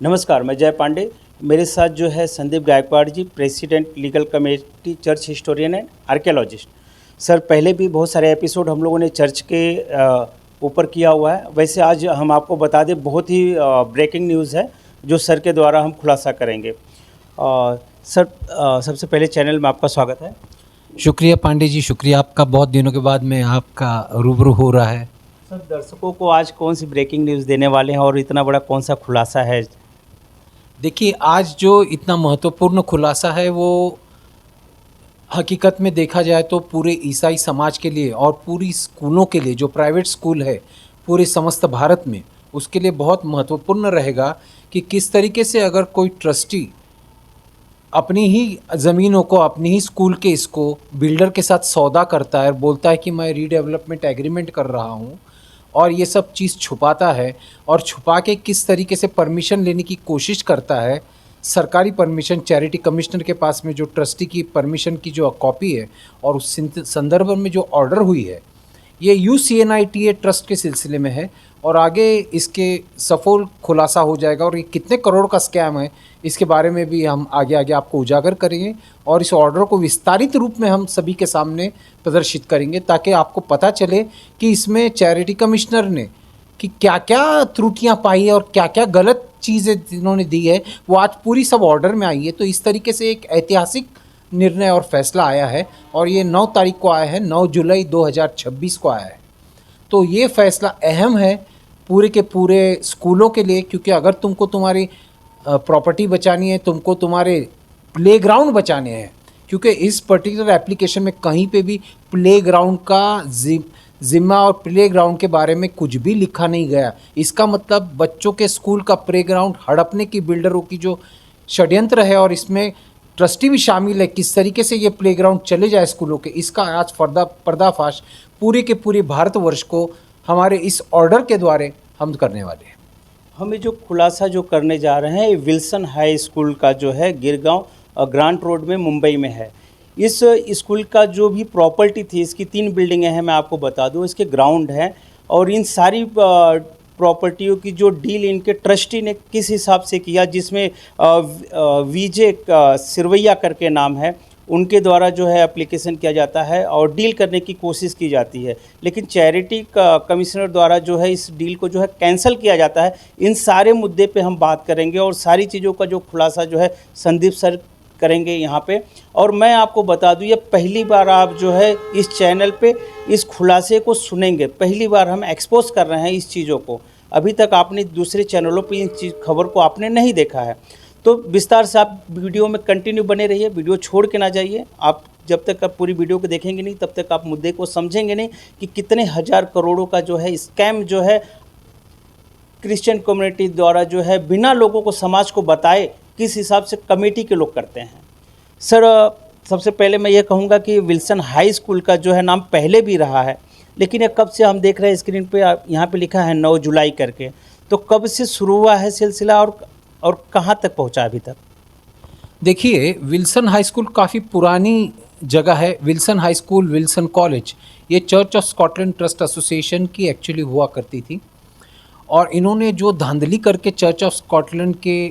नमस्कार, मैं जय पांडे। मेरे साथ जो है Sandeep Gaikwad ji, president legal committee, church historian and archaeologist. Sir, पहले भी बहुत सारे एपिसोड हम लोगों ने चर्च के ऊपर किया हुआ है। वैसे आज हम आपको बता दें, बहुत ही ब्रेकिंग न्यूज़ है जो सर के द्वारा हम खुलासा करेंगे। सर, सबसे पहले चैनल में आपका स्वागत है। शुक्रिया पांडे जी, शुक्रिया आपका। बहुत दिनों के बाद में आपका रूबरू हो रहा है। सर, दर्शकों को आज कौन सी ब्रेकिंग न्यूज़ देने वाले हैं और इतना बड़ा कौन सा खुलासा है? देखिए, आज जो इतना महत्वपूर्ण खुलासा है वो हकीकत में देखा जाए तो पूरे ईसाई समाज के लिए और पूरी स्कूलों के लिए, जो प्राइवेट स्कूल है पूरे समस्त भारत में, उसके लिए बहुत महत्वपूर्ण रहेगा कि किस तरीके से अगर कोई ट्रस्टी अपनी ही ज़मीनों को, अपनी ही स्कूल के इसको बिल्डर के साथ सौदा करता है और बोलता है कि मैं रीडेवलपमेंट एग्रीमेंट कर रहा हूँ, और ये सब चीज़ छुपाता है और छुपा के किस तरीके से परमिशन लेने की कोशिश करता है, सरकारी परमिशन चैरिटी कमिश्नर के पास में जो ट्रस्टी की परमिशन की जो कॉपी है और उस संदर्भ में जो ऑर्डर हुई है, ये UCNITA ट्रस्ट के सिलसिले में है। और आगे इसके सफल खुलासा हो जाएगा और ये कितने करोड़ का स्कैम है इसके बारे में भी हम आगे आगे आपको उजागर करेंगे और इस ऑर्डर को विस्तारित रूप में हम सभी के सामने प्रदर्शित करेंगे, ताकि आपको पता चले कि इसमें चैरिटी कमिश्नर ने कि क्या क्या त्रुटियां पाई है और क्या क्या गलत चीज़ें इन्होंने दी है, वो आज पूरी सब ऑर्डर में आई है। तो इस तरीके से एक ऐतिहासिक निर्णय और फैसला आया है और ये 9 तारीख को आया है, 9 जुलाई 2026 को आया है। तो ये फैसला अहम है पूरे के पूरे स्कूलों के लिए, क्योंकि अगर तुमको तुम्हारी प्रॉपर्टी बचानी है, तुमको तुम्हारे प्लेग्राउंड बचाने हैं, क्योंकि इस पर्टिकुलर एप्लीकेशन में कहीं पे भी प्लेग्राउंड का जिम्मा और प्लेग्राउंड के बारे में कुछ भी लिखा नहीं गया। इसका मतलब बच्चों के स्कूल का प्लेग्राउंड हड़पने की बिल्डरों की जो षड्यंत्र है, और इसमें ट्रस्टी भी शामिल है, किस तरीके से ये प्लेग्राउंड चले जाए स्कूलों के, इसका आज पर्दाफाश पूरे के पूरे भारतवर्ष को हमारे इस ऑर्डर के द्वारा हम करने वाले हैं। हमें जो खुलासा जो करने जा रहे हैं, ये विल्सन हाई स्कूल का जो है गिरगांव ग्रांट रोड में मुंबई में है। इस स्कूल का जो भी प्रॉपर्टी थी, इसकी 3 बिल्डिंगें हैं, मैं आपको बता दूं, इसके ग्राउंड हैं, और इन सारी प्रॉपर्टियों की जो डील इनके ट्रस्टी ने किस हिसाब से किया, जिसमें विजय सिरवैया करके नाम है, उनके द्वारा जो है एप्लीकेशन किया जाता है और डील करने की कोशिश की जाती है, लेकिन चैरिटी कमिश्नर द्वारा जो है इस डील को जो है कैंसिल किया जाता है। इन सारे मुद्दे पे हम बात करेंगे और सारी चीज़ों का जो खुलासा जो है संदीप सर करेंगे यहाँ पे। और मैं आपको बता दूँ, ये पहली बार आप जो है इस चैनल पे इस खुलासे को सुनेंगे। पहली बार हम एक्सपोज कर रहे हैं इस चीज़ों को। अभी तक आपने दूसरे चैनलों पे इस खबर को आपने नहीं देखा है। तो विस्तार से आप वीडियो में कंटिन्यू बने रहिए, वीडियो छोड़ के ना जाइए। आप जब तक आप पूरी वीडियो को देखेंगे नहीं, तब तक आप मुद्दे को समझेंगे नहीं कि कितने हज़ार करोड़ों का जो है स्कैम जो है क्रिश्चियन कम्युनिटी द्वारा जो है बिना लोगों को, समाज को बताए किस हिसाब से कमेटी के लोग करते हैं। सर, सबसे पहले मैं ये कहूँगा कि विल्सन हाई स्कूल का जो है नाम पहले भी रहा है, लेकिन ये कब से हम देख रहे हैं स्क्रीन पे, यहाँ पे लिखा है 9 जुलाई करके। तो कब से शुरू हुआ है सिलसिला और कहाँ तक पहुँचा अभी तक? देखिए, विल्सन हाई स्कूल काफ़ी पुरानी जगह है। Wilson high school, Wilson college, ये church of Scotland trust association की एक्चुअली हुआ करती थी, और इन्होंने जो धांधली करके चर्च ऑफ स्कॉटलैंड के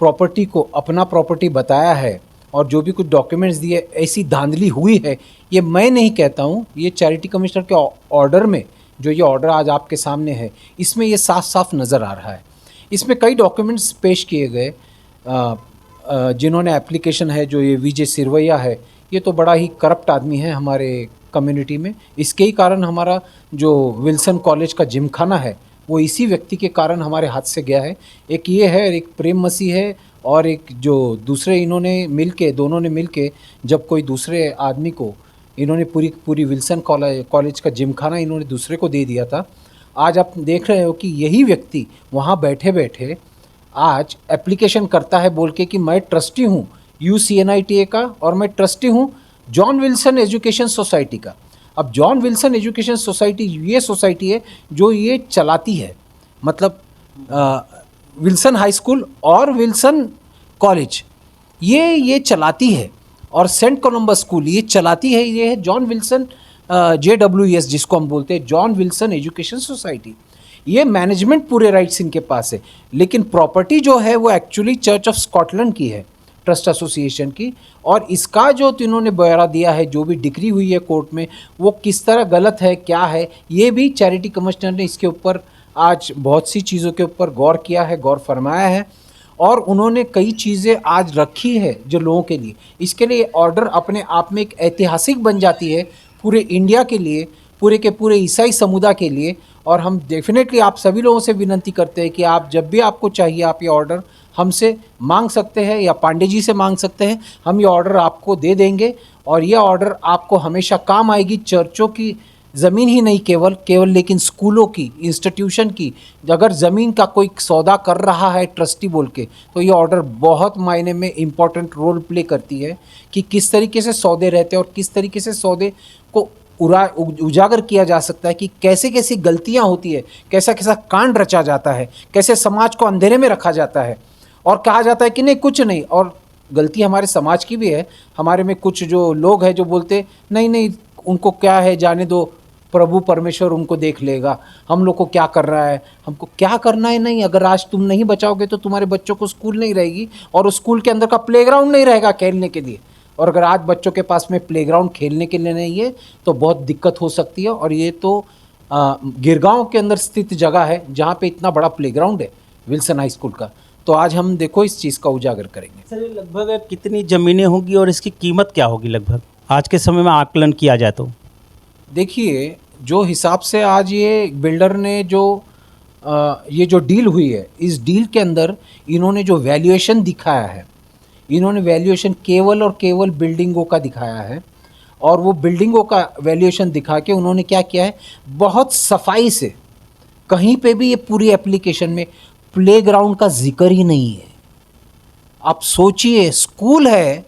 प्रॉपर्टी को अपना प्रॉपर्टी बताया है और जो भी कुछ डॉक्यूमेंट्स दिए, ऐसी धांधली हुई है, ये मैं नहीं कहता हूँ, ये चैरिटी कमिश्नर के ऑर्डर में, जो ये ऑर्डर आज आपके सामने है, इसमें ये साफ साफ नज़र आ रहा है। इसमें कई डॉक्यूमेंट्स पेश किए गए। जिन्होंने एप्लीकेशन है, जो ये विजय सिरवैया है, ये तो बड़ा ही करप्ट आदमी है हमारे कम्युनिटी में। इसके ही कारण हमारा जो विल्सन कॉलेज का जिमखाना है, वो इसी व्यक्ति के कारण हमारे हाथ से गया है। एक ये है, एक प्रेम मसीह है, और एक जो दूसरे इन्होंने मिलके, दोनों ने मिलके जब कोई दूसरे आदमी को इन्होंने पूरी विल्सन कॉलेज का जिमखाना इन्होंने दूसरे को दे दिया था। आज आप देख रहे हो कि यही व्यक्ति वहाँ बैठे बैठे आज एप्लीकेशन करता है बोल के कि मैं ट्रस्टी हूँ UCNITA का, और मैं ट्रस्टी हूँ जॉन विल्सन एजुकेशन सोसाइटी का। अब जॉन विल्सन एजुकेशन सोसाइटी ये सोसाइटी है जो ये चलाती है, मतलब विल्सन हाई स्कूल और विल्सन कॉलेज ये चलाती है, और सेंट कोलंबस स्कूल ये चलाती है। ये है जॉन विल्सन JWS, जिसको हम बोलते हैं जॉन विल्सन एजुकेशन सोसाइटी। ये मैनेजमेंट पूरे राइट्स इनके पास है, लेकिन प्रॉपर्टी जो है वो एक्चुअली चर्च ऑफ स्कॉटलैंड की है, ट्रस्ट एसोसिएशन की। और इसका जो इन्होंने ब्यौरा दिया है, जो भी डिक्री हुई है कोर्ट में, वो किस तरह गलत है, क्या है, ये भी चैरिटी कमिश्नर ने इसके ऊपर आज बहुत सी चीज़ों के ऊपर गौर किया है, गौर फरमाया है, और उन्होंने कई चीज़ें आज रखी है जो लोगों के लिए। इसके लिए ऑर्डर अपने आप में एक ऐतिहासिक बन जाती है पूरे इंडिया के लिए, पूरे के पूरे ईसाई समुदाय के लिए। और हम डेफिनेटली आप सभी लोगों से विनती करते हैं कि आप जब भी आपको चाहिए, आप ये ऑर्डर हमसे मांग सकते हैं या पांडे जी से मांग सकते हैं। हम ये ऑर्डर आपको दे देंगे और ये ऑर्डर आपको हमेशा काम आएगी। चर्चों की ज़मीन ही नहीं केवल लेकिन स्कूलों की, इंस्टीट्यूशन की, अगर ज़मीन का कोई सौदा कर रहा है ट्रस्टी बोल के, तो ये ऑर्डर बहुत मायने में इम्पॉर्टेंट रोल प्ले करती है कि किस तरीके से सौदे रहते हैं और किस तरीके से सौदे को उजागर किया जा सकता है, कि कैसे कैसी गलतियां होती है, कैसा कैसा कांड रचा जाता है, कैसे समाज को अंधेरे में रखा जाता है और कहा जाता है कि नहीं कुछ नहीं। और गलती हमारे समाज की भी है। हमारे में कुछ जो लोग हैं जो बोलते नहीं नहीं उनको क्या है, जाने दो, प्रभु परमेश्वर उनको देख लेगा, हम लोग को क्या कर रहा है, हमको क्या करना है नहीं। अगर आज तुम नहीं बचाओगे तो तुम्हारे बच्चों को स्कूल नहीं रहेगी और उस स्कूल के अंदर का प्लेग्राउंड नहीं रहेगा खेलने के लिए। और अगर आज बच्चों के पास में प्लेग्राउंड खेलने के लिए नहीं है तो बहुत दिक्कत हो सकती है। और ये तो गिरगांव के अंदर स्थित जगह है जहाँ पे इतना बड़ा प्लेग्राउंड है विल्सन हाई स्कूल का। तो आज हम देखो इस चीज़ का उजागर करेंगे। सर, ये लगभग कितनी ज़मीनें होंगी और इसकी कीमत क्या होगी लगभग आज के समय में आकलन किया जाए तो? देखिए, जो हिसाब से आज ये बिल्डर ने ये जो डील हुई है, इस डील के अंदर इन्होंने जो वैल्यूएशन दिखाया है, इन्होंने वैल्यूएशन केवल और केवल बिल्डिंगों का दिखाया है। और वो बिल्डिंगों का वैल्यूएशन दिखा के उन्होंने क्या किया है, बहुत सफाई से, कहीं पे भी ये पूरी एप्लीकेशन में प्लेग्राउंड का जिक्र ही नहीं है। आप सोचिए, स्कूल है,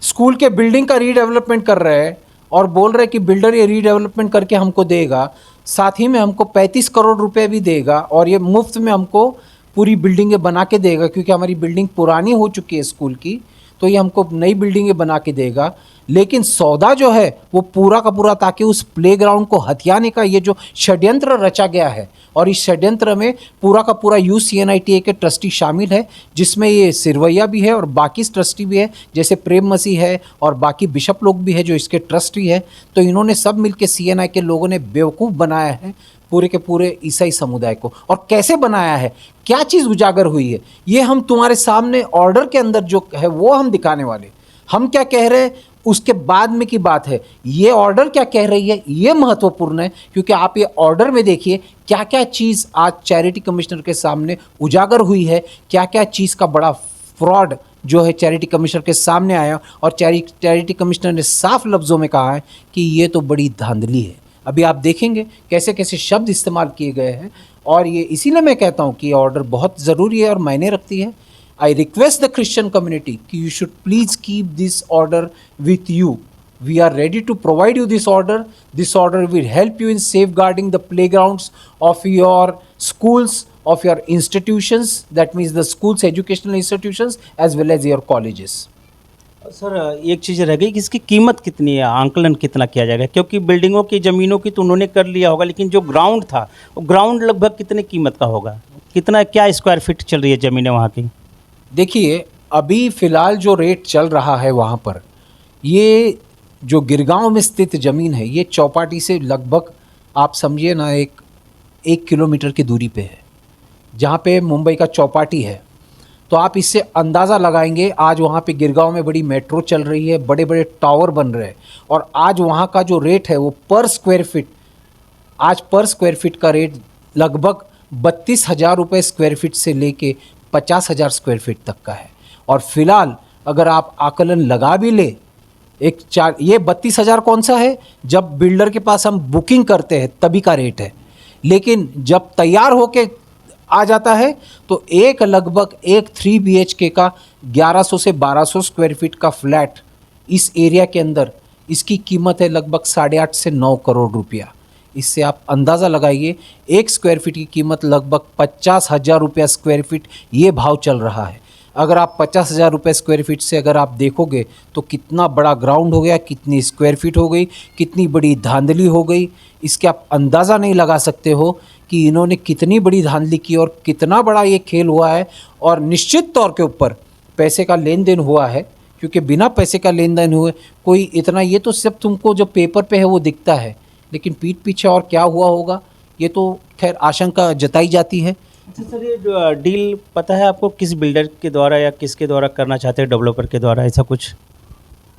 स्कूल के बिल्डिंग का रीडेवलपमेंट कर रहे हैं और बोल रहे कि बिल्डर ये रीडेवलपमेंट करके हमको देगा, साथ ही में हमको 35 करोड़ रुपए भी देगा और ये मुफ्त में हमको पूरी बिल्डिंगें बना के देगा, क्योंकि हमारी बिल्डिंग पुरानी हो चुकी है स्कूल की, तो ये हमको नई बिल्डिंगें बना के देगा। लेकिन सौदा जो है वो पूरा का पूरा, ताकि उस प्लेग्राउंड को हथियाने का ये जो षड्यंत्र रचा गया है, और इस षड्यंत्र में पूरा का पूरा UCNITA के ट्रस्टी शामिल है, जिसमें ये सिरवैया भी है और बाकी ट्रस्टी भी है, जैसे प्रेम मसीह है और बाकी बिशप लोग भी है जो इसके ट्रस्टी है। तो इन्होंने सब मिलके CNI के लोगों ने बेवकूफ़ बनाया है पूरे के पूरे ईसाई समुदाय को। और कैसे बनाया है, क्या चीज़ उजागर हुई है, ये हम तुम्हारे सामने ऑर्डर के अंदर जो है वो हम दिखाने वाले। हम क्या कह रहे हैं उसके बाद में की बात है, ये ऑर्डर क्या कह रही है ये महत्वपूर्ण है। क्योंकि आप ये ऑर्डर में देखिए क्या क्या चीज़ आज चैरिटी कमिश्नर के सामने उजागर हुई है, क्या क्या चीज़ का बड़ा फ्रॉड जो है चैरिटी कमिश्नर के सामने आया। और चैरिटी कमिश्नर ने साफ लफ्ज़ों में कहा है कि ये तो बड़ी धांधली है। अभी आप देखेंगे कैसे कैसे शब्द इस्तेमाल किए गए हैं, और ये इसीलिए मैं कहता हूँ कि ये ऑर्डर बहुत ज़रूरी है और मायने रखती है। I request the Christian community कि you should please keep this order with you. We are ready to provide you this order. This order will help you in safeguarding the playgrounds of your schools, of your institutions, that means the schools, educational institutions, as well as your colleges. Sir, एक चीज़ रह गई कि इसकी कीमत कितनी है, आंकलन कितना किया जाएगा? क्योंकि बिल्डिंगों की ज़मीनों की तो उन्होंने कर लिया होगा, लेकिन जो ग्राउंड था वो ग्राउंड लगभग कितने कीमत का होगा, कितना, क्या स्क्वायर फीट चल रही है ज़मीनें वहाँ की? देखिए, अभी फ़िलहाल जो रेट चल रहा है वहाँ पर, ये जो गिरगांव में स्थित ज़मीन है, ये चौपाटी से लगभग आप समझिए ना एक किलोमीटर की दूरी पे है, जहाँ पे मुंबई का चौपाटी है। तो आप इससे अंदाज़ा लगाएंगे, आज वहाँ पे गिरगांव में बड़ी मेट्रो चल रही है, बड़े बड़े टावर बन रहे हैं, और आज वहाँ का जो रेट है वो पर स्क्वायर फीट का रेट लगभग 32,000 रुपये स्क्वायर फीट से लेके 50,000 स्क्वायर फीट तक का है। और फिलहाल अगर आप आकलन लगा भी ले, ये 32,000 कौन सा है, जब बिल्डर के पास हम बुकिंग करते हैं तभी का रेट है, लेकिन जब तैयार होके आ जाता है तो लगभग एक 3 BHK का 1100 से 1200 स्क्वायर फीट का फ्लैट इस एरिया के अंदर, इसकी कीमत है लगभग 8.5 से 9 करोड़ रुपया। इससे आप अंदाज़ा लगाइए, एक स्क्वायर फीट की कीमत लगभग 50,000 रुपया स्क्वायर फीट ये भाव चल रहा है। अगर आप 50,000 रुपये स्क्वायर फीट से अगर आप देखोगे तो कितना बड़ा ग्राउंड हो गया, कितनी स्क्वायर फीट हो गई, कितनी बड़ी धांधली हो गई, इसके आप अंदाज़ा नहीं लगा सकते हो कि इन्होंने कितनी बड़ी धांधली की और कितना बड़ा ये खेल हुआ है। और निश्चित तौर के ऊपर पैसे का लेन देन हुआ है, क्योंकि बिना पैसे का लेन देन हुए कोई इतना, ये तो सब तुमको जो पेपर पे है वो दिखता है, लेकिन पीठ पीछे और क्या हुआ होगा ये तो खैर आशंका जताई जाती है। अच्छा सर, ये जो डील पता है आपको किस बिल्डर के द्वारा या किसके द्वारा करना चाहते हैं, डेवलपर के द्वारा, ऐसा कुछ?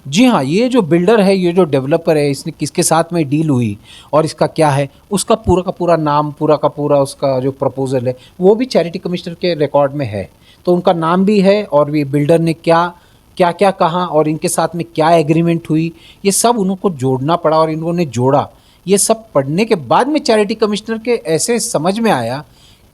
जी हाँ, ये जो बिल्डर है, ये जो डेवलपर है, इसने किसके साथ में डील हुई और इसका क्या है, उसका पूरा का पूरा नाम, पूरा का पूरा उसका जो प्रपोजल है वो भी चैरिटी कमिश्नर के रिकॉर्ड में है। तो उनका नाम भी है और ये बिल्डर ने क्या क्या क्या कहा और इनके साथ में क्या एग्रीमेंट हुई, ये सब उनको जोड़ना पड़ा और इन्होंने जोड़ा। ये सब पढ़ने के बाद में चैरिटी कमिश्नर के ऐसे समझ में आया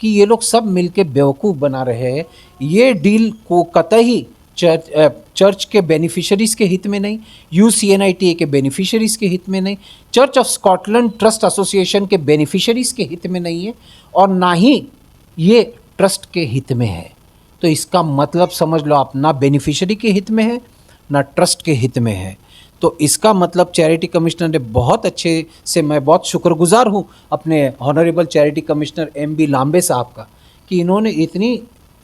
कि ये लोग सब मिलके बेवकूफ़ बना रहे हैं। ये डील को कतई चर्च के बेनिफिशरीज़ के हित में नहीं, UCNITA के बेनिफिशरीज़ के हित में नहीं, church of Scotland trust association के बेनिफिशरीज़ के हित में नहीं है और ना ही ये ट्रस्ट के हित में है। तो इसका मतलब समझ लो आप, ना बेनिफिशरी के हित में है ना ट्रस्ट के हित में है। तो इसका मतलब चैरिटी कमिश्नर ने बहुत अच्छे से, मैं बहुत शुक्रगुजार हूँ अपने ऑनरेबल चैरिटी कमिश्नर MB लांबे साहब का, कि इन्होंने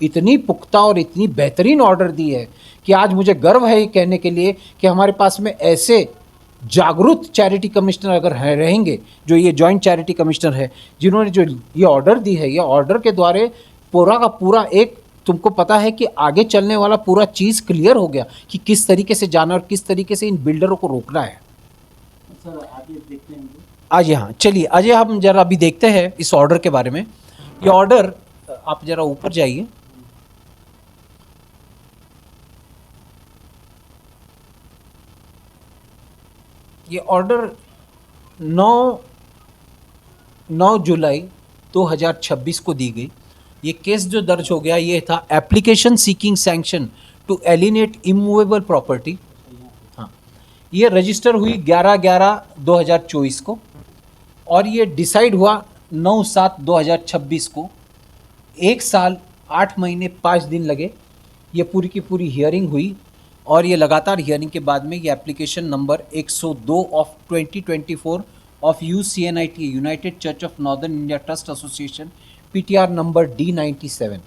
इतनी पुख्ता और इतनी बेहतरीन ऑर्डर दी है कि आज मुझे गर्व है ये कहने के लिए कि हमारे पास में ऐसे जागरूक चैरिटी कमिश्नर अगर रहेंगे, जो ये जॉइंट चैरिटी कमिश्नर है, जिन्होंने जो ये ऑर्डर दी है, ये ऑर्डर के द्वारा पूरा का पूरा एक, तुमको पता है कि आगे चलने वाला पूरा चीज़ क्लियर हो गया कि किस तरीके से जाना और किस तरीके से इन बिल्डरों को रोकना है। सर आगे देखते हैं। आज यहाँ चलिए, आज हम जरा अभी देखते हैं इस ऑर्डर के बारे में। ये ऑर्डर, आप जरा ऊपर जाइए। ये ऑर्डर 9 जुलाई 2026 को दी गई। ये केस जो दर्ज हो गया ये था application seeking sanction to alienate immovable property. हाँ, ये रजिस्टर हुई 11/11/2024 को और ये डिसाइड हुआ 9/7/2026 को। 1 साल 8 महीने 5 दिन लगे, ये पूरी की पूरी हियरिंग हुई और ये लगातार हियरिंग के बाद में ये application number 102 of 2024 of UCNITA United church of northern India trust association PTR number D97।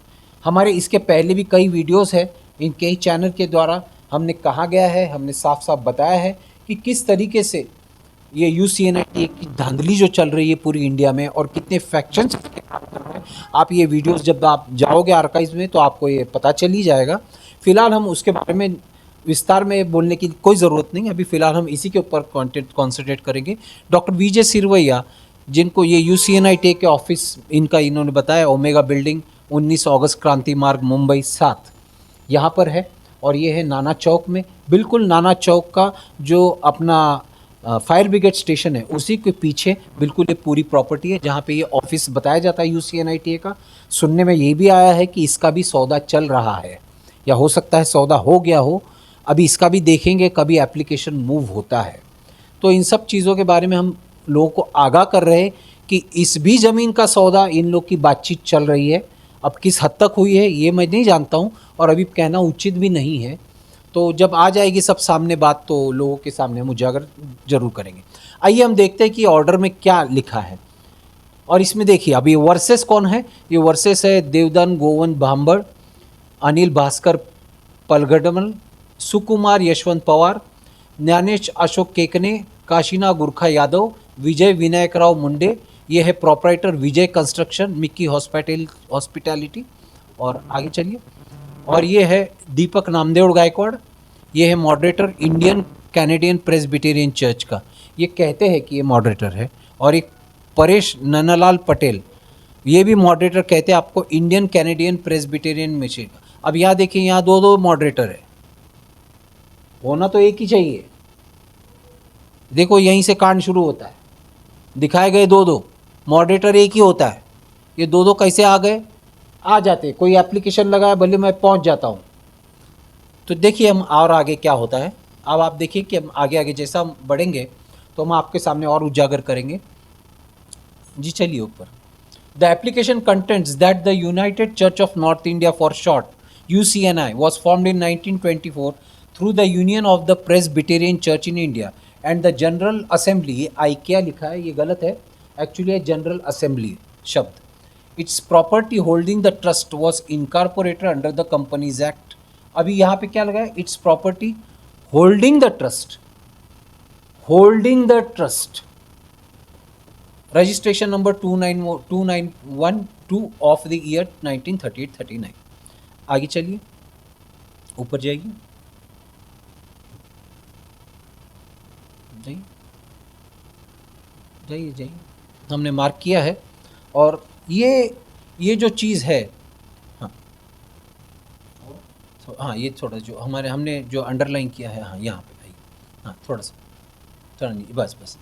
हमारे इसके पहले भी कई वीडियोस है, इन कई चैनल के द्वारा हमने कहा गया है, हमने साफ साफ बताया है कि किस तरीके से ये UCNITA की धांधली जो चल रही है पूरी इंडिया में और कितने फैक्शंस काम कर रहे हैं। आप ये वीडियोस जब आप जाओगे आर्काइव में तो आपको ये पता चल ही जाएगा। फिलहाल हम उसके बारे में विस्तार में बोलने की कोई ज़रूरत नहीं, अभी फ़िलहाल हम इसी के ऊपर कॉन्सेंट्रेट करेंगे। डॉक्टर VJ सिरवैया, जिनको ये UCNITA के ऑफिस इनका इन्होंने बताया, ओमेगा बिल्डिंग 19 अगस्त क्रांति मार्ग मुंबई 7 यहाँ पर है और ये है नाना चौक में, बिल्कुल नाना चौक का जो अपना फायर ब्रिगेड स्टेशन है उसी के पीछे बिल्कुल ये पूरी प्रॉपर्टी है जहाँ पे ये ऑफिस बताया जाता है UCNITA का। सुनने में ये भी आया है कि इसका भी सौदा चल रहा है या हो सकता है सौदा हो गया हो, अभी इसका भी देखेंगे कभी एप्लीकेशन मूव होता है। तो इन सब चीज़ों के बारे में हम लोगों को आगाह कर रहे हैं कि इस भी ज़मीन का सौदा इन लोग की बातचीत चल रही है। अब किस हद तक हुई है ये मैं नहीं जानता हूँ और अभी कहना उचित भी नहीं है। तो जब आ जाएगी सब सामने बात तो लोगों के सामने हम उजागर जरूर करेंगे। आइए हम देखते हैं कि ऑर्डर में क्या लिखा है। और इसमें देखिए अभी वर्सेस कौन है, ये वर्सेस है देवदान गोवन भांबड़, अनिल भास्कर पलगडमल, सुकुमार यशवंत पवार, ज्ञानेश अशोक केकने, काशीना गुरखा यादव, विजय विनायकराव मुंडे। ये है प्रोपराइटर विजय कंस्ट्रक्शन, मिक्की हॉस्पिटैलिटी। और आगे चलिए, और ये है दीपक नामदेव गायकवाड़, ये है moderator Indian Canadian Presbyterian church का, ये कहते हैं कि ये मॉडरेटर है। और एक परेश नन्नालाल पटेल, ये भी मॉडरेटर कहते हैं आपको इंडियन कैनेडियन प्रेस्बिटेरियन में से। अब यहाँ देखिए, यहाँ दो मॉडरेटर है, होना तो एक ही चाहिए। देखो यहीं से कांड शुरू होता है, दिखाए गए दो मॉडरेटर एक ही होता है। ये दो कैसे आ गए, आ जाते, कोई एप्लीकेशन लगाया भले मैं पहुंच जाता हूं। तो देखिए हम और आगे क्या होता है। अब आप देखिए कि हम आगे जैसा हम बढ़ेंगे तो हम आपके सामने और उजागर करेंगे। जी चलिए ऊपर। The application contents that the United church of north India for short UCNI was formed in 1924 through the Union of the Presbyterian Church in India and the General Assembly। ये IKEA लिखा है, ये गलत है, एक्चुअली है general assembly. शब्द, it's property holding the trust was incorporated under the companies act. अभी यहाँ पे क्या लगा है, it's property holding the trust, holding the trust, registration number 29112 of the year 1938-39। आगे चलिए, ऊपर जाइए, जाइए जाइए जाइए, हमने मार्क किया है। और ये जो चीज़ है, हाँ हाँ, ये थोड़ा जो हमने जो अंडरलाइन किया है, हाँ यहाँ पे आइए, हाँ थोड़ा नहीं, बस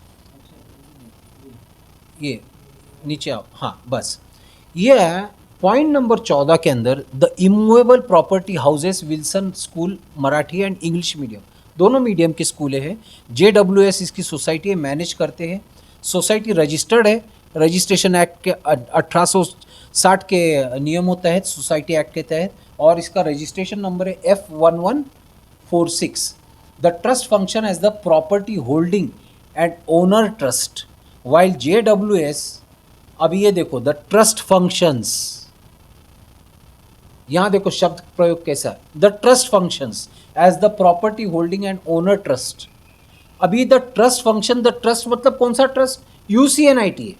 ये नीचे आओ, हाँ बस। ये है पॉइंट नंबर 14 के अंदर, the immovable property houses Wilson school Marathi and English medium, दोनों मीडियम के स्कूलें हैं। JWS इसकी सोसाइटी मैनेज करते हैं। सोसाइटी रजिस्टर्ड है, रजिस्ट्रेशन एक्ट के 1860 के नियमों तहत, सोसाइटी एक्ट के तहत, और इसका रजिस्ट्रेशन नंबर है F1146। The trust function as the property holding and owner trust, while JWS, अब ये देखो द ट्रस्ट फंक्शंस, यहां देखो शब्द प्रयोग कैसा है, the trust functions as the property holding and owner trust. अभी the trust function, the trust मतलब कौन सा ट्रस्ट, UCNIT है,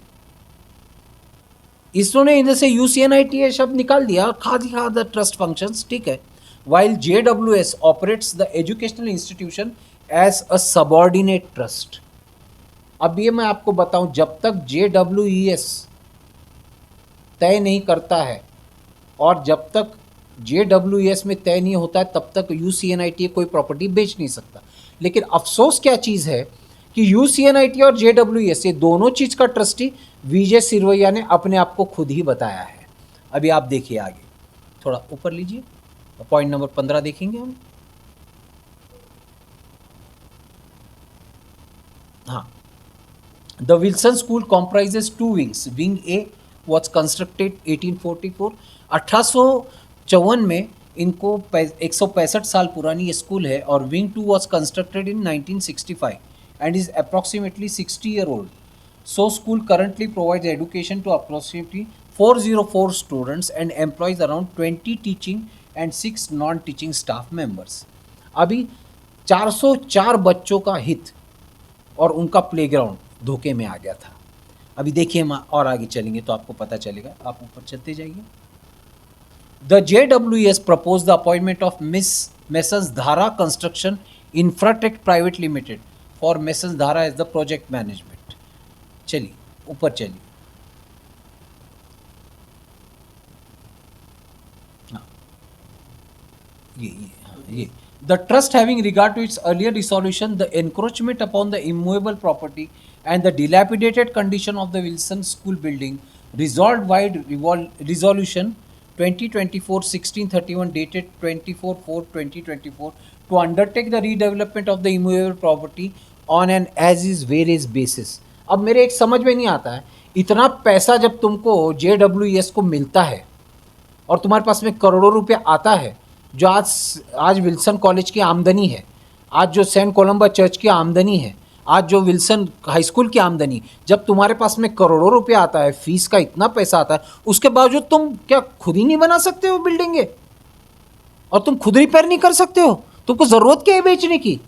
इसने इधर से UCNIT शब्द निकाल दिया, खा दिया द ट्रस्ट फंक्शंस, ठीक है। While JWS operates the educational institution as a subordinate trust. अब ये मैं आपको बताऊं, जब तक JWS तय नहीं करता है और जब तक JWS में तय नहीं होता है, तब तक UCNIT कोई प्रॉपर्टी बेच नहीं सकता। लेकिन अफसोस क्या चीज़ है कि UCNIT और JWS, ये दोनों चीज़ का ट्रस्टी विजय सिरवैया ने अपने आप को खुद ही बताया है। अभी आप देखिए आगे, थोड़ा ऊपर लीजिए, पॉइंट नंबर 15 देखेंगे हम। हाँ, the Wilson school comprises 2 wings. Wing A was constructed 1844, 1854 में इनको 165 साल पुरानी ये स्कूल है। और wing 2 was constructed in 1965 and is approximately 60 year old. So school currently provides education to approximately 404 students and employs around 20 teaching and 6 non-teaching staff members. अभी 404 बच्चों का हित और उनका प्लेग्राउंड धोखे में आ गया था। अभी देखिए हम और आगे चलेंगे तो आपको पता चलेगा, आप ऊपर चलते जाइए। The JWS proposed the appointment of Messrs Dhara Construction Infratech Private Limited for Messrs Dhara as the project management। चलिए ऊपर चलिए, हाँ ये the trust having regard to its earlier resolution, the encroachment upon the immovable property and the dilapidated condition of the Wilson School building, resolved by resolution 2024-1631 dated 24/4/2024 to undertake the redevelopment of the immovable property on an as is where is basis। अब मेरे एक समझ में नहीं आता है, इतना पैसा जब तुमको JWS को मिलता है और तुम्हारे पास में करोड़ों रुपया आता है, जो आज विल्सन कॉलेज की आमदनी है, आज जो सेंट कोलंबा चर्च की आमदनी है, आज जो विल्सन हाई स्कूल की आमदनी, जब तुम्हारे पास में करोड़ों रुपया आता है, फीस का इतना पैसा आता है, उसके बावजूद तुम क्या खुद ही नहीं बना सकते हो बिल्डिंगे, और तुम खुद रिपेयर नहीं कर सकते हो? तुमको ज़रूरत क्या है बेचने की?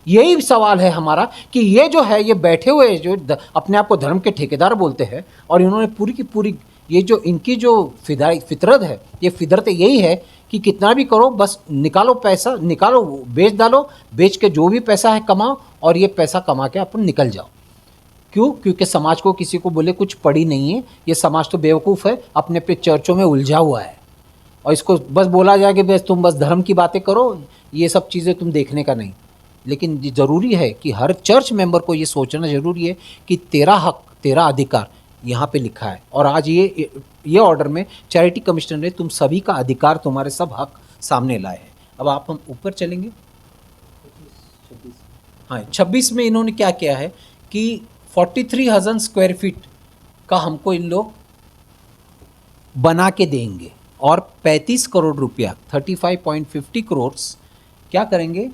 यही सवाल है हमारा कि ये जो है, ये बैठे हुए जो अपने आप को धर्म के ठेकेदार बोलते हैं, और इन्होंने पूरी की पूरी ये जो इनकी जो फितरत है, ये फितरत यही है कि कितना भी करो, बस निकालो पैसा, निकालो, बेच डालो, बेच के जो भी पैसा है कमाओ, और ये पैसा कमा के अपन निकल जाओ। क्यों? क्योंकि समाज को किसी को बोले कुछ पड़ी नहीं है, ये समाज तो बेवकूफ़ है, अपने अपने चर्चों में उलझा हुआ है, और इसको बस बोला जाए कि बस तुम बस धर्म की बातें करो, ये सब चीज़ें तुम देखने का नहीं। लेकिन ये ज़रूरी है कि हर चर्च मेंबर को ये सोचना ज़रूरी है कि तेरा हक, तेरा अधिकार यहाँ पे लिखा है, और आज ये ऑर्डर में चैरिटी कमिश्नर ने तुम सभी का अधिकार, तुम्हारे सब हक सामने लाए हैं। अब हम ऊपर चलेंगे, हाँ 26 में इन्होंने क्या किया है कि 43,000 स्क्वायर फीट का हमको इन लोग बना के देंगे, और 35 करोड़ रुपया 35.50 करोड़ क्या करेंगे,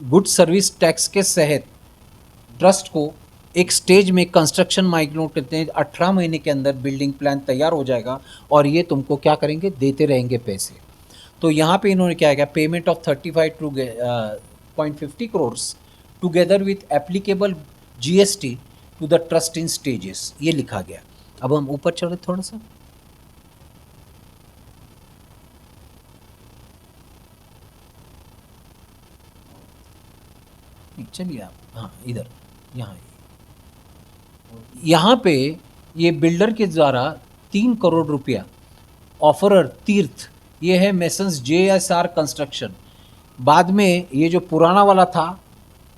गुड सर्विस टैक्स के तहत ट्रस्ट को एक स्टेज में कंस्ट्रक्शन माइक्रो कहते हैं, 18 महीने के अंदर बिल्डिंग प्लान तैयार हो जाएगा और ये तुमको क्या करेंगे, देते रहेंगे पैसे। तो यहाँ पे इन्होंने क्या किया, payment of 35.50 crores together with applicable GST to the trust in stages, ये लिखा गया। अब हम ऊपर चले थोड़ा सा, चलिए आप, हाँ इधर, यहाँ पे ये बिल्डर के द्वारा 3 करोड़ रुपया ऑफरर तीर्थ, ये है मेसन्स JSR कंस्ट्रक्शन। बाद में ये जो पुराना वाला था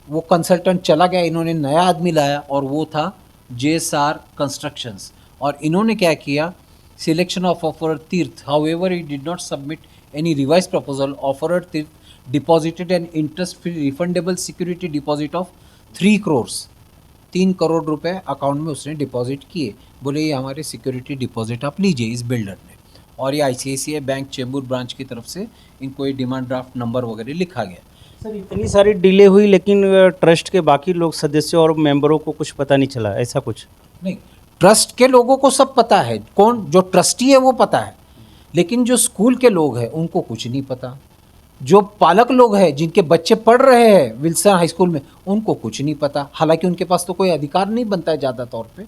वो कंसल्टेंट चला गया, इन्होंने नया आदमी लाया और वो था JSR कंस्ट्रक्शंस। और इन्होंने क्या किया, selection of offerer Tirth, however he did not submit any revise proposal, offerer Tirth deposited an interest free refundable security deposit of 3 crores, 3 crore रुपए अकाउंट में उसने डिपॉजिट किए। बोले ये हमारे सिक्योरिटी डिपॉजिट आप लीजिए इस बिल्डर ने। और ये ICICI बैंक चेंबूर ब्रांच की तरफ से इनको ये डिमांड ड्राफ्ट नंबर वगैरह लिखा गया। सर इतनी सारी डिले हुई लेकिन ट्रस्ट के बाकी लोग सदस्यों और मेंबरों को कुछ पता नहीं चला, ऐसा कुछ नहीं, ट्रस्ट के लोगों को सब पता है, कौन जो ट्रस्टी है वो पता है, लेकिन जो स्कूल के लोग हैं उनको कुछ नहीं पता। जो पालक लोग हैं जिनके बच्चे पढ़ रहे हैं विल्सन हाई स्कूल में, उनको कुछ नहीं पता। हालांकि उनके पास तो कोई अधिकार नहीं बनता है ज़्यादा तौर पे,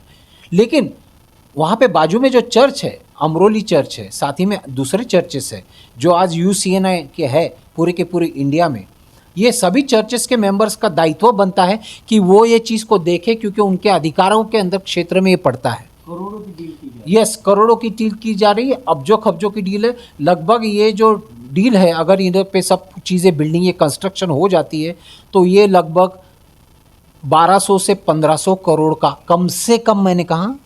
लेकिन वहाँ पे बाजू में जो चर्च है, अमरोली चर्च है, साथ ही में दूसरे चर्चेस है जो आज UCNI के है पूरे के पूरे इंडिया में। ये सभी चर्चेस के मेंबर्स का दायित्व बनता है कि वो ये चीज़ को देखें, क्योंकि उनके अधिकारों के अंदर क्षेत्र में ये पड़ता है। करोड़ों की डील की जा यस, करोड़ों की डील की जा रही है, अब्जो खब्जों की डील है। लगभग ये जो डील है, अगर इधर पे सब चीज़ें बिल्डिंग ये कंस्ट्रक्शन हो जाती है तो ये लगभग 1200 से 1500 करोड़ का, कम से कम मैंने कहा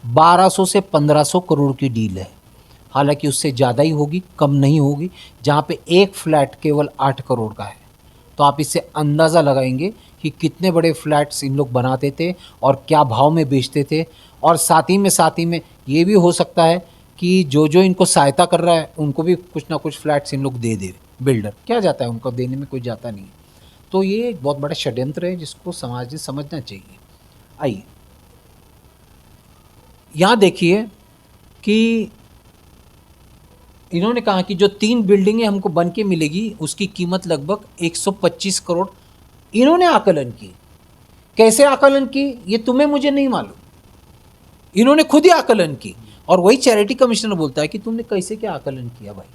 1200 से 1500 करोड़ की डील है। हालांकि उससे ज़्यादा ही होगी, कम नहीं होगी। जहाँ पे एक फ्लैट केवल 8 करोड़ का है, तो आप इससे अंदाज़ा लगाएंगे कि कितने बड़े फ्लैट्स इन लोग बनाते थे और क्या भाव में बेचते थे। और साथ ही में ये भी हो सकता है कि जो इनको सहायता कर रहा है उनको भी कुछ ना कुछ फ्लैट्स इन लोग दे दे। बिल्डर क्या जाता है, उनको देने में कोई जाता नहीं है। तो ये एक बहुत बड़ा षड्यंत्र है जिसको समाज ने समझना चाहिए। आइए यहाँ देखिए कि इन्होंने कहा कि जो 3 बिल्डिंगें हमको बन के मिलेगी उसकी कीमत लगभग 125 करोड़ इन्होंने आकलन की। कैसे आकलन की ये तुम्हें मुझे नहीं मालूम, इन्होंने खुद ही आकलन की। और वही चैरिटी कमिश्नर बोलता है कि तुमने कैसे क्या आकलन किया भाई,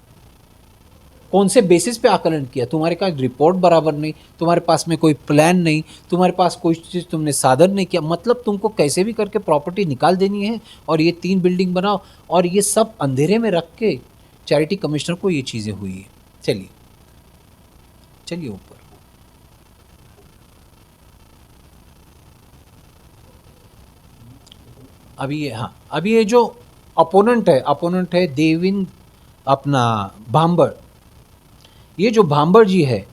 कौन से बेसिस पे आकलन किया, तुम्हारे पास रिपोर्ट बराबर नहीं, तुम्हारे पास में कोई प्लान नहीं, तुम्हारे पास कोई चीज़ तुमने साधन नहीं किया। मतलब तुमको कैसे भी करके प्रॉपर्टी निकाल देनी है और ये 3 बिल्डिंग बनाओ, और ये सब अंधेरे में रख के चैरिटी कमिश्नर को ये चीज़ें हुई है। चलिए ऊपर। अभी ये जो अपोनेंट है देविंद अपना भांबड़। ये जो भांबड़ जी है,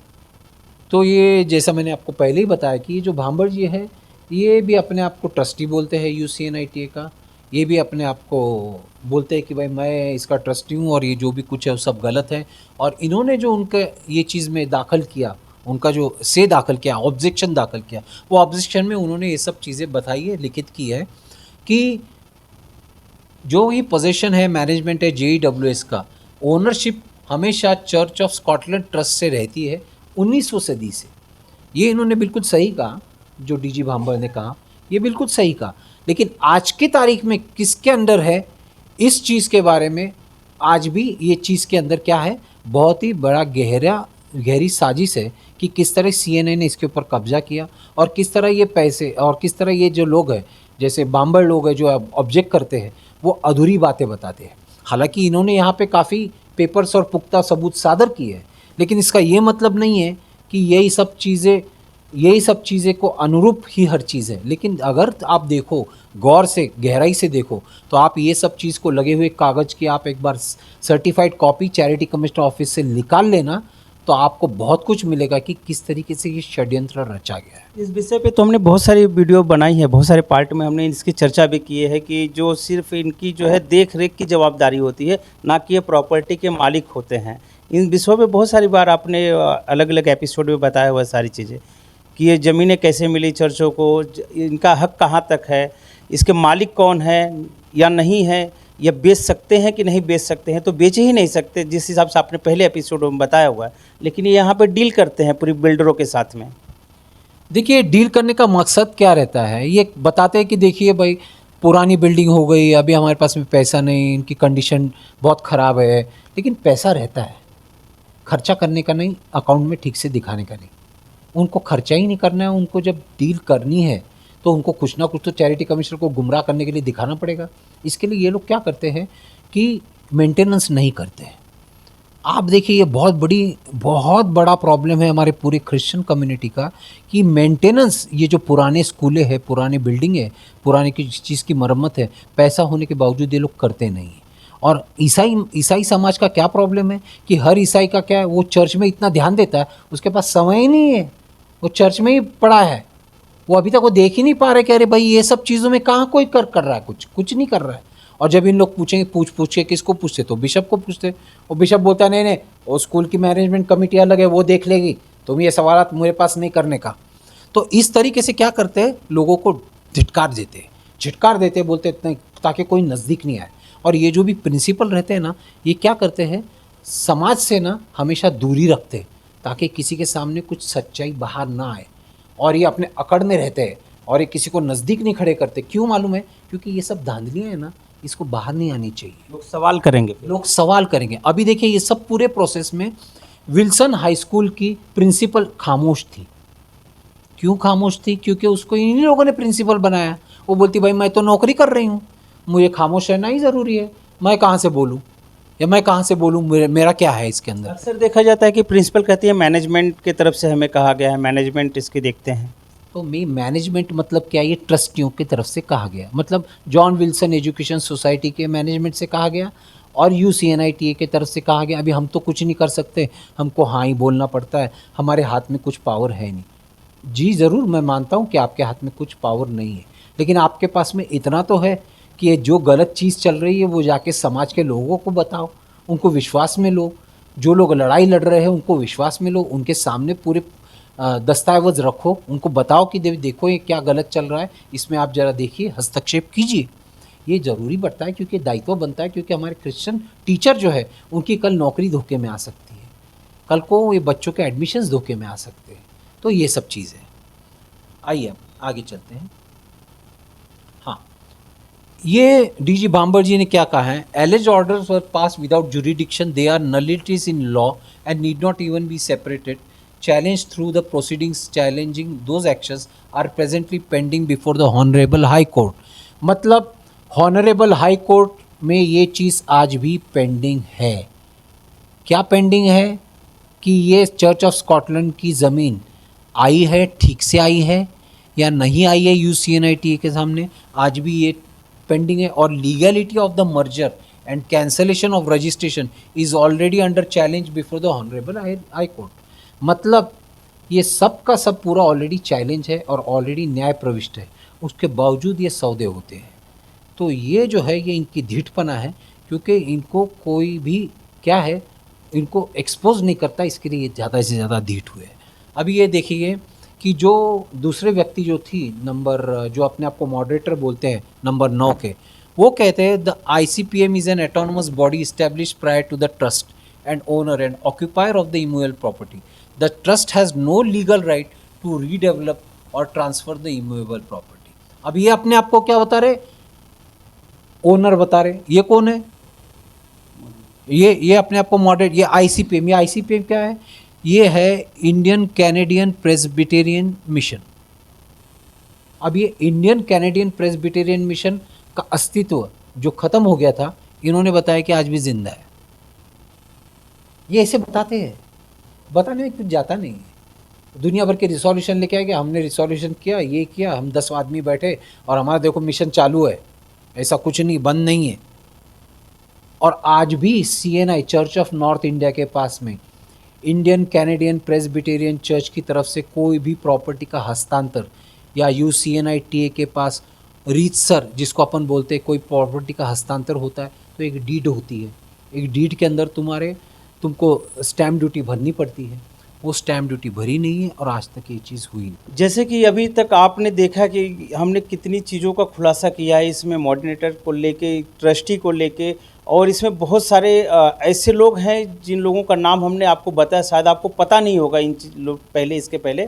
तो ये जैसा मैंने आपको पहले ही बताया कि ये जो भांबड़ जी है ये भी अपने आप को ट्रस्टी बोलते हैं UCNITA का। ये भी अपने आप को बोलते हैं कि भाई मैं इसका ट्रस्टी हूँ और ये जो भी कुछ है वो सब गलत है। और इन्होंने जो उनके ये चीज़ में दाखिल किया, उनका जो दाखिल किया, ऑब्जेक्शन दाखिल किया, वो ऑब्जेक्शन में उन्होंने ये सब चीज़ें बताई है, लिखित की है कि जो ये पोजीशन है, मैनेजमेंट है JEWS का, ओनरशिप हमेशा चर्च ऑफ स्कॉटलैंड ट्रस्ट से रहती है 19वीं सदी से। ये इन्होंने बिल्कुल सही कहा, जो DG भांबड़ ने कहा ये बिल्कुल सही कहा। लेकिन आज की तारीख में किसके अंडर है, इस चीज़ के बारे में आज भी ये चीज़ के अंदर क्या है, बहुत ही बड़ा गहरी साजिश है कि किस तरह CNI ने इसके ऊपर कब्जा किया और किस तरह ये पैसे और किस तरह ये जो लोग हैं, जैसे भांबड़ लोग हैं जो ऑब्जेक्ट करते हैं, वो अधूरी बातें बताते हैं। हालांकि इन्होंने यहाँ पे काफ़ी पेपर्स और पुख्ता सबूत सादर किए हैं, लेकिन इसका ये मतलब नहीं है कि यही सब चीज़ें को अनुरूप ही हर चीज़ है। लेकिन अगर आप देखो, गौर से गहराई से देखो, तो आप ये सब चीज़ को लगे हुए कागज़ की आप एक बार certified copy charity commissioner office से निकाल लेना, तो आपको बहुत कुछ मिलेगा कि किस तरीके से ये षड्यंत्र रचा गया है। इस विषय पे तो हमने बहुत सारी वीडियो बनाई है, बहुत सारे पार्ट में हमने इसकी चर्चा भी की है कि जो सिर्फ इनकी जो है देख रेख की जवाबदारी होती है, ना कि ये प्रॉपर्टी के मालिक होते हैं। इन विषयों पे बहुत सारी बार आपने अलग अलग एपिसोड में बताया हुआ सारी चीज़ें। कि ये ज़मीनें कैसे मिली चर्चों को, इनका हक कहाँ तक है, इसके मालिक कौन है या नहीं है, या बेच सकते हैं कि नहीं बेच सकते हैं। तो बेच ही नहीं सकते, जिस हिसाब से आपने पहले एपिसोड में बताया हुआ है, लेकिन ये यहाँ पे डील करते हैं पूरी बिल्डरों के साथ में। देखिए, डील करने का मकसद क्या रहता है, ये बताते हैं कि देखिए भाई पुरानी बिल्डिंग हो गई, अभी हमारे पास में पैसा नहीं, इनकी कंडीशन बहुत ख़राब है, लेकिन पैसा रहता है, खर्चा करने का नहीं, अकाउंट में ठीक से दिखाने का नहीं। उनको खर्चा ही नहीं करना है, उनको जब डील करनी है तो उनको कुछ ना कुछ तो चैरिटी कमिश्नर को गुमराह करने के लिए दिखाना पड़ेगा। इसके लिए ये लोग क्या करते हैं कि मेंटेनेंस नहीं करते हैं। आप देखिए, ये बहुत बड़ा प्रॉब्लम है हमारे पूरे क्रिश्चियन कम्युनिटी का कि मेंटेनेंस, ये जो पुराने स्कूलें हैं, पुराने बिल्डिंग है, पुराने की चीज़ की मरम्मत है, पैसा होने के बावजूद ये लोग करते नहीं हैं। और ईसाई समाज का क्या प्रॉब्लम है कि हर ईसाई का क्या है, वो चर्च में इतना ध्यान देता है, उसके पास समय ही नहीं है, वो चर्च में ही पड़ा है, वो अभी तक वो देख ही नहीं पा रहे कि अरे भाई ये सब चीज़ों में कहाँ कोई कर रहा है, कुछ नहीं कर रहा है। और जब इन लोग पूछेंगे, पूछ के किसको पूछते, तो बिशप को पूछते, और बिशप बोलता नहीं, वो स्कूल की मैनेजमेंट कमेटी अलग है, वो देख लेगी, तुम ये सवाल मेरे पास नहीं करने का। तो इस तरीके से क्या करते हैं, लोगों को झिटकार देते बोलते इतने, ताकि कोई नज़दीक नहीं आए। और ये जो भी प्रिंसिपल रहते हैं ना, ये क्या करते हैं, समाज से ना हमेशा दूरी रखते हैं, ताकि किसी के सामने कुछ सच्चाई बाहर ना आए। और ये अपने अकड़ में रहते हैं, और ये किसी को नज़दीक नहीं खड़े करते। क्यों मालूम है? क्योंकि ये सब धांधलियाँ हैं ना, इसको बाहर नहीं आनी चाहिए। लोग सवाल करेंगे। अभी देखिए, ये सब पूरे प्रोसेस में विल्सन हाई स्कूल की प्रिंसिपल खामोश थी। क्यों खामोश थी? क्योंकि उसको इन्हीं लोगों ने प्रिंसिपल बनाया। वो बोलती भाई मैं तो नौकरी कर रही हूँ, मुझे खामोश रहना ही ज़रूरी है, मैं कहाँ से बोलूँ, या मैं कहाँ से बोलूँ, मेरा क्या है इसके अंदर। अक्सर देखा जाता है कि प्रिंसिपल कहती है मैनेजमेंट की तरफ से हमें कहा गया है, मैनेजमेंट इसकी देखते हैं। तो मैनेजमेंट मतलब क्या? ये ट्रस्टियों की तरफ से कहा गया, मतलब जॉन विल्सन एजुकेशन सोसाइटी के मैनेजमेंट से कहा गया, और UCNITA की तरफ से कहा गया। अभी हम तो कुछ नहीं कर सकते, हमको हाँ ही बोलना पड़ता है, हमारे हाथ में कुछ पावर है नहीं। जी ज़रूर, मैं मानता हूँ कि आपके हाथ में कुछ पावर नहीं है, लेकिन आपके पास में इतना तो है कि ये जो गलत चीज़ चल रही है वो जाके समाज के लोगों को बताओ, उनको विश्वास में लो। जो लोग लड़ाई लड़ रहे हैं उनको विश्वास में लो, उनके सामने पूरे दस्तावेज रखो, उनको बताओ कि देखो ये क्या गलत चल रहा है, इसमें आप ज़रा देखिए, हस्तक्षेप कीजिए। ये ज़रूरी बढ़ता है, क्योंकि दायित्व बनता है, क्योंकि हमारे क्रिश्चियन टीचर जो है उनकी कल नौकरी धोखे में आ सकती है, कल को ये बच्चों के एडमिशन्स धोखे में आ सकते हैं। तो ये सब चीज़ है। आइए अब आगे चलते हैं। हाँ, ये DG भांबर जी ने क्या कहा है, alleged orders were passed without jurisdiction, they are nullities in law and need not even be separated, challenged through the proceedings challenging those actions are presently pending before the Honorable High Court। मतलब Honorable High Court में ये चीज़ आज भी pending है। क्या pending है? कि ये चर्च ऑफ स्कॉटलैंड की ज़मीन आई है, ठीक से आई है या नहीं आई है UCNITA के सामने, आज भी ये पेंडिंग है। और legality of the merger and cancellation of registration is already under challenge before the Honorable high court. मतलब ये सब का सब पूरा ऑलरेडी चैलेंज है और ऑलरेडी न्याय प्रविष्ट है, उसके बावजूद ये सौदे होते हैं। तो ये जो है, ये इनकी ढीठपना है, क्योंकि इनको कोई भी क्या है, इनको एक्सपोज नहीं करता, इसके लिए ज़्यादा से ज़्यादा ढीठ हुए। अभी ये देखिए कि जो दूसरे व्यक्ति जो थी जो अपने आप को मॉडरेटर बोलते हैं नंबर 9 के, वो कहते हैं the ICPM is an autonomous body establish prior to the trust and owner and occupier of the immovable property. The trust has no legal right to redevelop or transfer the immovable property। अब ये अपने आप को क्या बता रहे? Owner बता रहे। ये कौन है? ये अपने आप को मॉडरेट, ये ICPM। ये ICPM क्या है? ये है इंडियन कैनेडियन प्रेस्बिटेरियन मिशन। अब ये इंडियन कैनेडियन प्रेस्बिटेरियन मिशन का अस्तित्व जो ख़त्म हो गया था, इन्होंने बताया कि आज भी जिंदा है। ये ऐसे बताते हैं, बताने में कुछ जाता नहीं है। दुनिया भर के रिसोल्यूशन लेके आए कि हमने रिसोल्यूशन किया, ये किया, हम 10 आदमी बैठे और हमारा देखो मिशन चालू है। ऐसा कुछ नहीं, बंद नहीं है। और आज भी CNI church of north India के पास में इंडियन कैनेडियन प्रेस्बिटेरियन चर्च की तरफ से कोई भी प्रॉपर्टी का हस्तांतर, या UCNITA के पास रीतसर, जिसको अपन बोलते हैं, कोई प्रॉपर्टी का हस्तांतर होता है तो एक डीड होती है। एक डीड के अंदर तुमको स्टैम्प ड्यूटी भरनी पड़ती है, वो स्टैम्प ड्यूटी भरी नहीं है और आज तक ये चीज़ हुई नहीं। जैसे कि अभी तक आपने देखा कि हमने कितनी चीज़ों का खुलासा किया है, इसमें मॉडरेटर को लेके, ट्रस्टी को लेके, और इसमें बहुत सारे ऐसे लोग हैं जिन लोगों का नाम हमने आपको बताया, शायद आपको पता नहीं होगा इन लोग पहले, इसके पहले,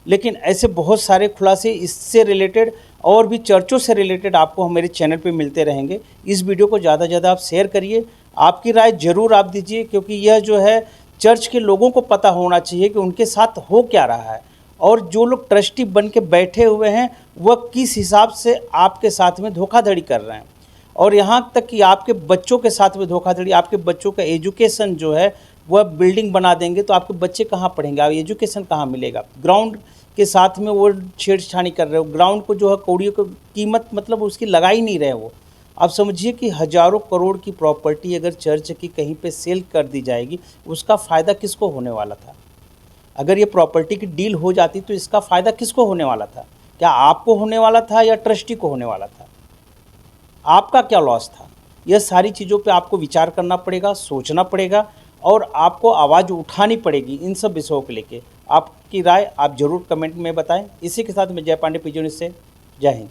लेकिन ऐसे बहुत सारे खुलासे इससे रिलेटेड और भी चर्चों से रिलेटेड आपको हमारे चैनल पे मिलते रहेंगे। इस वीडियो को ज़्यादा से ज़्यादा आप शेयर करिए, आपकी राय ज़रूर आप दीजिए, क्योंकि यह जो है चर्च के लोगों को पता होना चाहिए कि उनके साथ हो क्या रहा है, और जो लोग ट्रस्टी बन के बैठे हुए हैं वह किस हिसाब से आपके साथ में धोखाधड़ी कर रहे हैं, और यहाँ तक कि आपके बच्चों के साथ में धोखाधड़ी, आपके बच्चों का एजुकेशन जो है वह बिल्डिंग बना देंगे तो आपके बच्चे कहाँ पढ़ेंगे, आप एजुकेशन कहाँ मिलेगा। ग्राउंड के साथ में वो छेड़छाड़ी कर रहे हो, ग्राउंड को जो है कौड़ियों की कीमत मतलब उसकी लगा ही नहीं रहे वो। आप समझिए कि हज़ारों करोड़ की प्रॉपर्टी अगर चर्च की कहीं पे सेल कर दी जाएगी, उसका फ़ायदा किसको होने वाला था। अगर ये प्रॉपर्टी की डील हो जाती तो इसका फ़ायदा किसको होने वाला था, क्या आपको होने वाला था या ट्रस्टी को होने वाला था, आपका क्या लॉस था। यह सारी चीज़ों पे आपको विचार करना पड़ेगा, सोचना पड़ेगा, और आपको आवाज़ उठानी पड़ेगी इन सब विषयों को लेके। आपकी राय आप ज़रूर कमेंट में बताएं। इसी के साथ मैं जय पांडे पीजी न्यूज़ से, जय हिंद।